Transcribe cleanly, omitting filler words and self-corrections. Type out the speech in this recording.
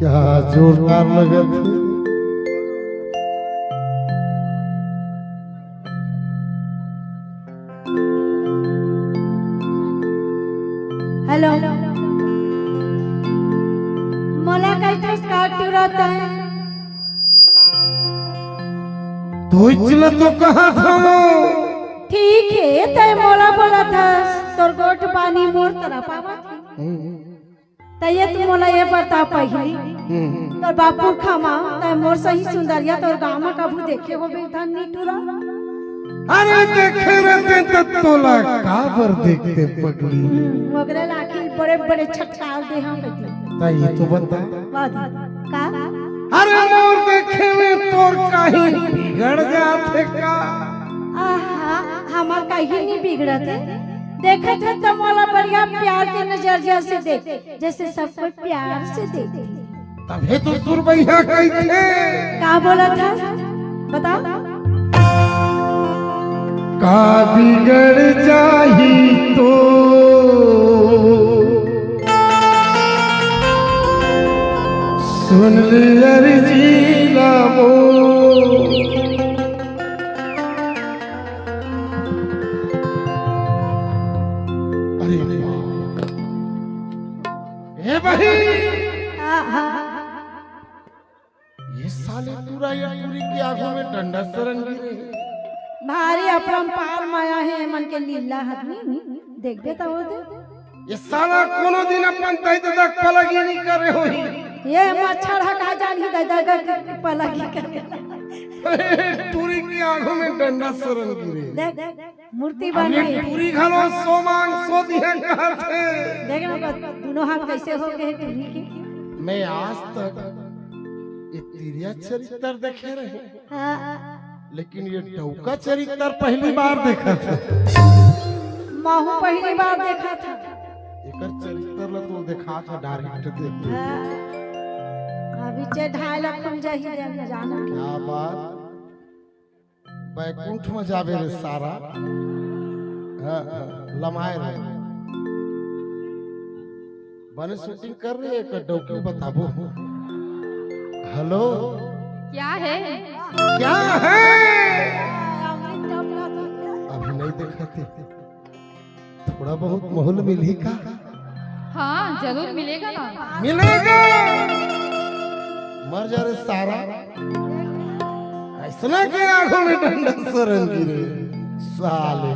क्या जोरदार लगत है। हेलो मला कैसे स्कार्ट रहता है तो इचला तो कहा था ठीक है तय मोला बोला था तोर गोट पानी मोर तरह पावा तय तू मोला ये बता पहली तोर बापू खामा तय मोर सही सुंदरिया तोर गामा कभू देखे हो बेधन नीटूरा अरे देखे रहते तो तोला काबर देखते पगली मगरे लाकी बड़े बड़े छटकार दे हम बेटी ता ये तो बता का अरे मोर देखे में तोर कहीं बिगड़ जाते का आहा हमार कहीं नहीं बिगड़त है देखा था तो मोला बढ़िया प्यार के नजरिया से देख जैसे सब कोई प्यार से देखते तबे तो सुरबैया कही थे क्या बोला था बताओ का बिगड़ जाही तो सुन ले अर्जी लामो अरे ए भाई ये साले पूरा या पूरी की आंखों में डंडा सरन गिरे भारी अपरंपार माया है मन के लीला आदमी देख बेटा वो दे ये साला कोनो दिन अपन तय तक पलगी नहीं करे होई ये मच्छर हका जानी दादा का पलगी करे पूरी की आंखों में डंडा सरन गिरे देख मूर्ति बन ये गई पूरी घलो सो मांग सो दिया कहा थे देख ना दोनों हाथ कैसे हो गए पूरी के मैं आज तक ये तिरिया चरित्र देखे रहे हाँ लेकिन ये डौका चरित्र पहली बार देखा था माहू पहली बार देखा था एकर चरित्र ला तो देखा था डायरेक्ट देख अभी चे 2.5 लाख खुल जाही रे जाना क्या बात बैकुंठ में जावे रे सारा लमाए रे बने शूटिंग कर रहे एक डौकी बताबो हेलो क्या है क्या है अभी नहीं देखा थे थोड़ा बहुत माहौल मिली का हाँ जरूर मिलेगा ना मिलेगा मर जा रे सारा ऐसा के आंखों में डंडा सरन गिरे साले